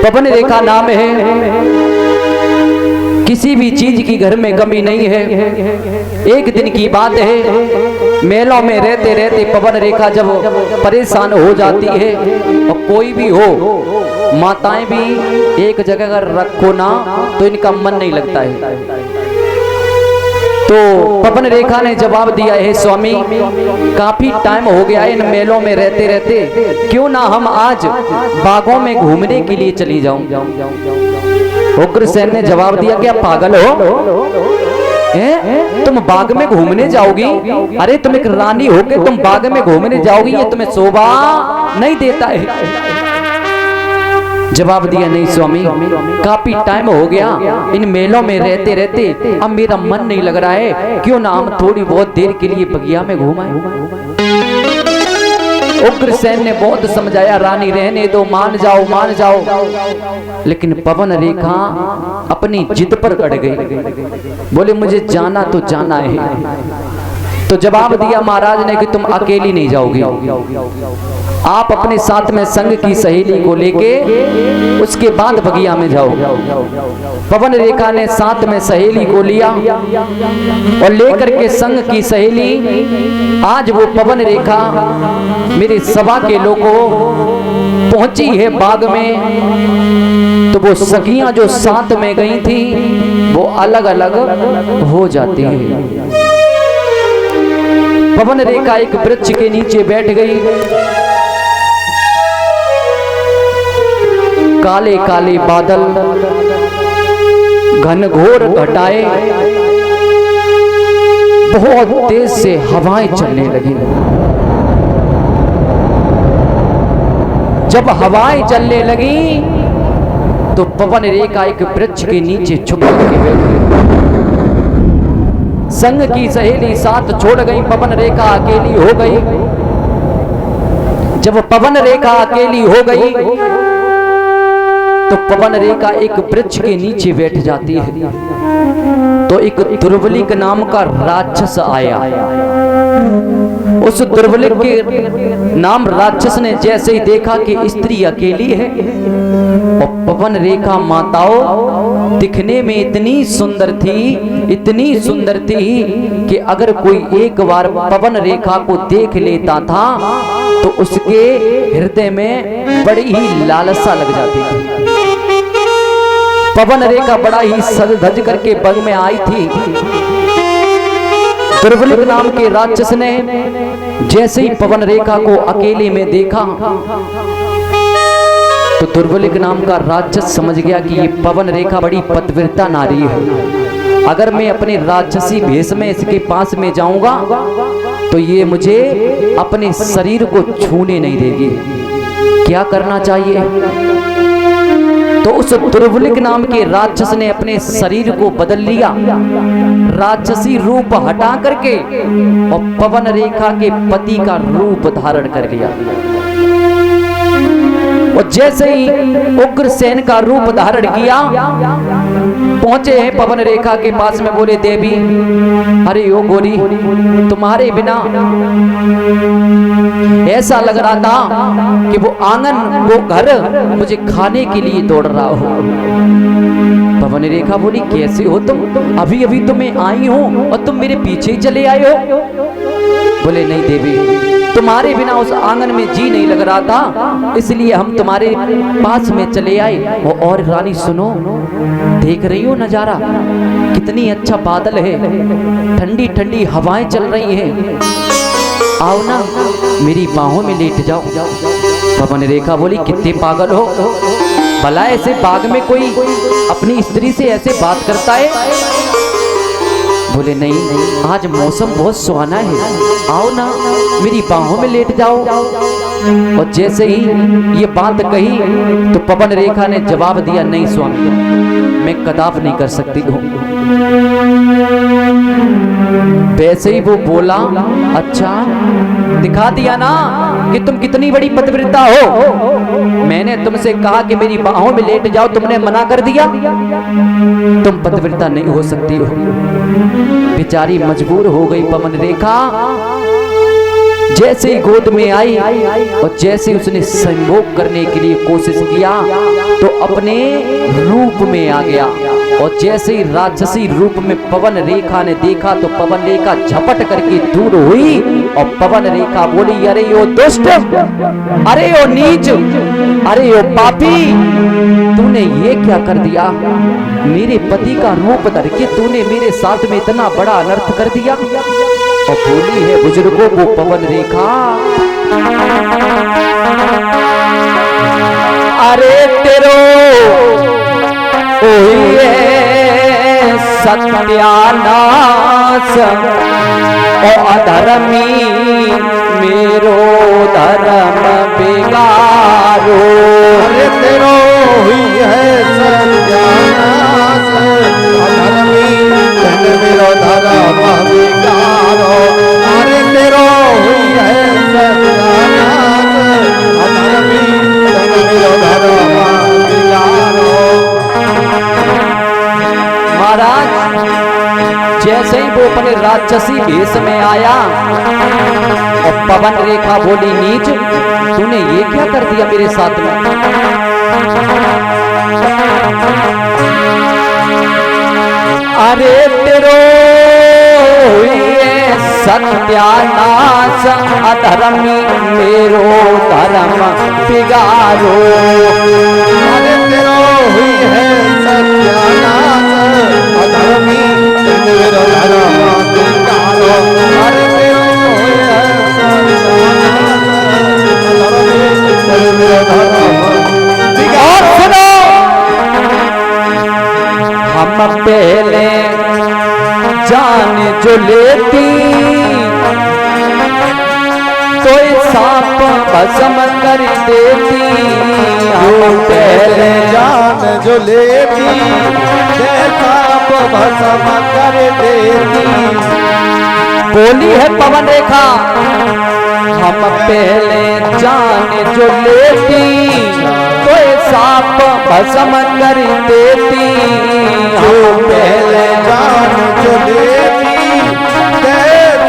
पवन रेखा नाम है, किसी भी चीज की घर में कमी नहीं है। एक दिन की बात है, मेलों में रहते रहते पवन रेखा जब परेशान हो जाती है, और कोई भी हो, माताएं भी एक जगह अगर रखो ना तो इनका मन नहीं लगता है। तो पवन रेखा ने जवाब दिया है, स्वामी काफी टाइम हो गया इन मेलों में रहते रहते, क्यों ना हम आज बागों में घूमने के लिए चली जाऊं। उग्रसेन ने जवाब दिया, क्या पागल हो? तुम बाग में घूमने जाओगी? अरे तुम एक रानी हो के तुम बाग में घूमने जाओगी, ये तुम्हें शोभा नहीं देता है। जवाब दिया, नहीं स्वामी, काफी टाइम हो गया इन मेलों में रहते रहते, अब मेरा मन नहीं लग रहा है, क्यों ना हम थोड़ी बहुत देर के लिए बगिया में घूमाएं। उग्रसेन ने बहुत समझाया, रानी रहने दो, मान जाओ मान जाओ, लेकिन पवन रेखा अपनी जिद पर अड़ गई, बोले मुझे जाना तो जाना है। तो जवाब दिया महाराज ने कि तुम अकेली नहीं जाओगी, आप अपने साथ में संग की सहेली को लेके उसके बाद बगिया में जाओ। पवन रेखा ने साथ में सहेली को लिया और लेकर के संग की सहेली आज वो पवन रेखा मेरे सभा के लोगों पहुंची है बाग में। तो वो सखियां जो साथ में गई थी वो अलग अलग हो जाती है। पवन रेखा एक वृक्ष के नीचे बैठ गई, काले काले बादल, घनघोर घटाए, बहुत तेज से हवाएं चलने लगी। जब हवाएं चलने लगी तो पवन रेखा एक वृक्ष के नीचे छुप के बैठ गई। संग की सहेली साथ छोड़ गई, पवन रेखा अकेली हो गई। जब पवन रेखा अकेली हो गई तो पवन रेखा एक वृक्ष के नीचे बैठ जाती है। तो एक दुर्बलिक नाम का राक्षस आया। उस दुर्बलिक के नाम राक्षस ने जैसे ही देखा कि स्त्री अकेली है और पवन रेखा माताओं दिखने में इतनी सुंदर थी कि अगर कोई एक बार पवन रेखा को देख लेता था तो उसके हृदय में बड़ी ही लालसा लग जाती थी। पवन रेखा बड़ा ही सज धज करके बग में आई थी। दुर्बलिक नाम के राक्षस ने जैसे ही पवन रेखा को अकेले में देखा तो दुर्बलिक नाम का राक्षस समझ गया कि ये पवन रेखा बड़ी पतिव्रता नारी है। अगर मैं अपने राक्षसी भेष में इसके पास में जाऊंगा तो ये मुझे अपने शरीर को छूने नहीं देगी। क्या करना चाहिए? तो उस दुर्बलिक नाम के राक्षस ने अपने शरीर को बदल लिया, राक्षसी रूप हटा करके और पवन रेखा के पति का रूप धारण कर लिया। और जैसे ही उग्रसेन का रूप धारण किया, पहुंचे हैं पवन रेखा के पास में, बोले देवी अरे ओ गोरी, तुम्हारे बिना ऐसा लग रहा था कि वो आंगन वो घर मुझे खाने के लिए दौड़ रहा हो। पवन रेखा बोली कैसे हो तुम? अभी अभी तो मैं आई हूं और तुम मेरे पीछे ही चले आए हो। बोले नहीं देवी, तुम्हारे बिना उस आंगन में जी नहीं लग रहा था, इसलिए हम तुम्हारे पास में चले आए। और रानी सुनो, देख रही हो नजारा, कितनी अच्छा बादल है, ठंडी ठंडी हवाएं चल रही हैं, आओ ना मेरी बाहों में लेट जाओ। पवन रेखा बोली कितने पागल हो, भला ऐसे बाग में कोई अपनी स्त्री से ऐसे बात करता है? बोले नहीं, आज मौसम बहुत सुहाना है, आओ ना मेरी बाहों में लेट जाओ। और जैसे ही ये बात कही तो पवन रेखा ने जवाब दिया, नहीं स्वामी, मैं कदाप नहीं कर सकती हूँ। वैसे ही वो बोला, अच्छा दिखा दिया ना कि तुम कितनी बड़ी पतिव्रता हो। मैंने तुमसे कहा कि मेरी बाहों में लेट जाओ, तुमने मना कर दिया। तुम पतिव्रता नहीं हो सकती हो। बेचारी मजबूर हो गई पवन रेखा। जैसे ही गोद में आई और जैसे उसने संभोग करने के लिए कोशिश किया तो अपने रूप में आ गया। और जैसे ही राक्षसी रूप में पवन रेखा ने देखा तो पवन रेखा झपट करके दूर हुई और पवन रेखा बोली, अरे ओ दुष्ट, अरे ओ नीच, अरे ओ पापी, तूने ये क्या कर दिया? मेरे पति का रूप धर के तूने मेरे साथ में इतना बड़ा अनर्थ कर दिया। और बोली है बुजुर्गों को पवन रेखा, अरे तेरो ओए सत्यानाश ओ अधर्मी मेरो धर्म बिगारो। अरे तेरो हुई है सत्यानाश अधर्मी मेरो धर्म बिगारो। अरे तेरो हुई है सत्यानाश अधर्मी मेरो धर्म बिगारो। महाराज जैसे ही वो अपने राक्षसी भेष में आया और पवन रेखा बोली, नीच, तूने ये क्या कर दिया मेरे साथ में? अरे तेरो ये सत्यानाश अधर्मी मेरो धर्म बिगारो। अरे तेरो हुई है सत्यानाश अधर्मी मेरो धर्म बिगारो। अरे तेरो हुई है सत्यानाश अधर्मी मेरो धर्म और सुनो, हम पहले जान जो लेती तो सांप भस्म कर देती। हम पहले जान जो लेती सांप भस्म कर देती। बोली है पवन रेखा, हम पहले जान जो लेती तो सांप भस्म कर देती। हम पहले जान जो लेती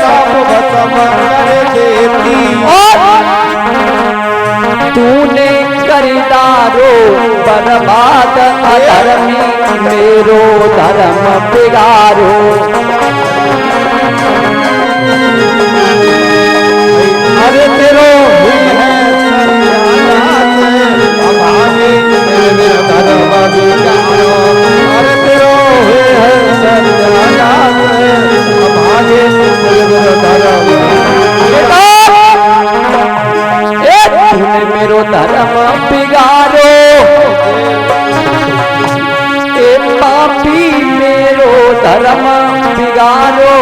सांप भस्म कर देती। तूने करीदारो बर्बाद अधर्मी मेरो धर्म बिगारो। अरे तेरो हुई है सत्यानाश अभागी मेरो धर्म बिगारो। अरे तेरो हुई है सत्यानाश अभागी मेरो धर्म बिगारो। तूने मेरो धर्म बिगारो, ए पापी मेरो धर्म बिगारो।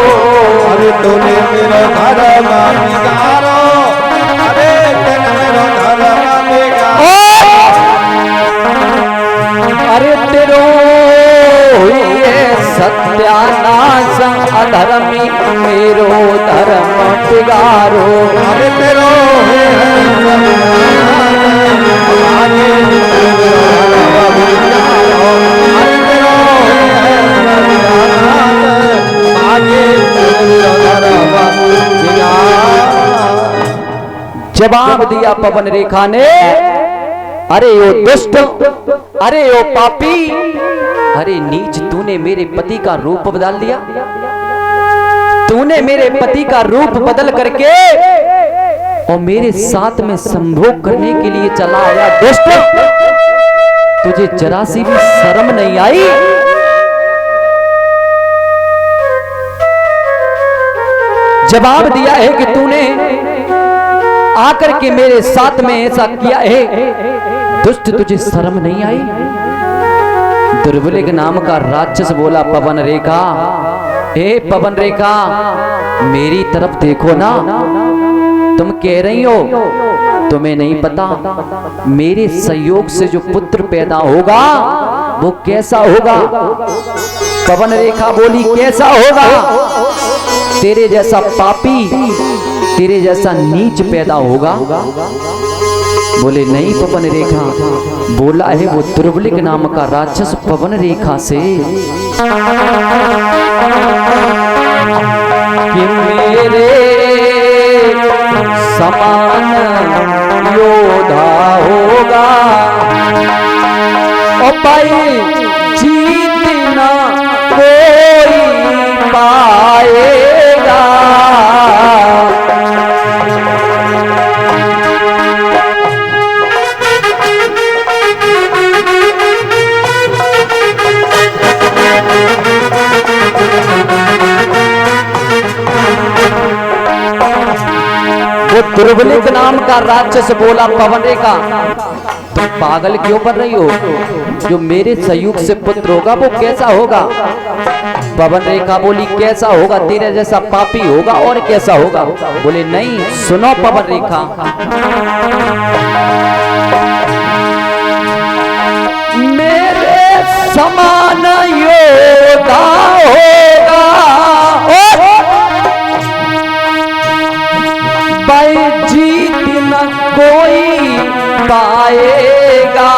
अरे तूने मेरो धर्म बिगारो। अरे तूने मेरो धर्म बिगारो। अरे तेरो ये सत्यानाश अधर्मी मेरो धर्म बिगारो। अरे तेरो है आगे मेरो धर्म बिगारो। अरे तेरो है आगे मेरो धर्म बिगारो। जवाब दिया पवन रेखा ने, अरे ओ दुष्ट, अरे ओ पापी, अरे नीच, तूने मेरे पति का रूप बदल दिया। तूने मेरे पति का रूप बदल करके और मेरे साथ में संभोग करने के लिए चला आया। दुष्ट, तुझे जरा सी भी शर्म नहीं आई? जवाब दिया है कि तूने आकर के मेरे साथ में ऐसा किया है। दुष्ट, तुझे शर्म नहीं आई? दुर्बलिक नाम का राक्षस बोला, पवन रेखा, हे पवन रेखा, मेरी तरफ देखो ना। तुम कह रही हो तुम्हें नहीं पता मेरे संयोग से जो पुत्र पैदा होगा वो कैसा होगा? पवन रेखा बोली, कैसा होगा? तेरे जैसा पापी, तेरे जैसा नीच पैदा होगा। बोले नहीं पवन रेखा, बोला है वो दुर्बलिक नाम का राक्षस पवन रेखा से कि मेरे समान योद्धा होगा। और भाई जीतना कोई पाएगा। वो दुर्बलिक नाम का राक्षस बोला पवन रेखा, तुम पागल क्यों बन रही हो? जो मेरे संयुग से पुत्र होगा वो कैसा होगा? पवन रेखा बोली कैसा होगा? तेरे जैसा पापी होगा और कैसा होगा? बोले नहीं, सुनो पवन रेखा, मेरे समान योद्धा होगा और भाई जीत न कोई पाएगा।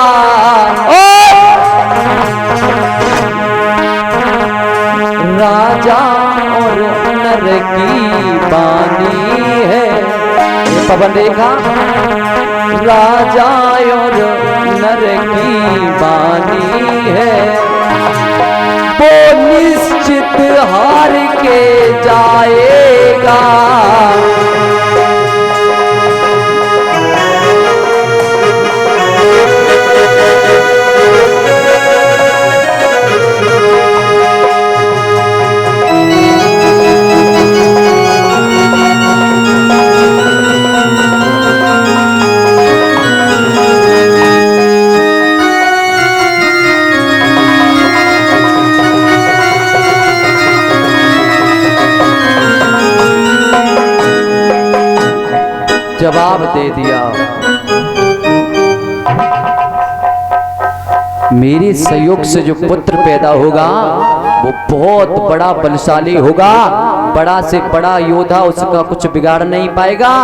राजा और नर की बानी है। पवन रेखा, राजा और नर की बानी है, वो निश्चित हार के जाएगा। जवाब दे दिया, मेरे संयोग से जो पुत्र पैदा होगा वो बहुत बड़ा बलशाली होगा, बड़ा से बड़ा योद्धा, उसका कुछ बिगाड़ नहीं पाएगा।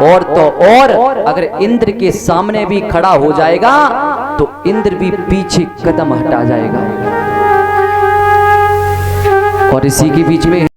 और तो और अगर इंद्र के सामने भी खड़ा हो जाएगा तो इंद्र भी पीछे कदम हटा जाएगा। और इसी के बीच में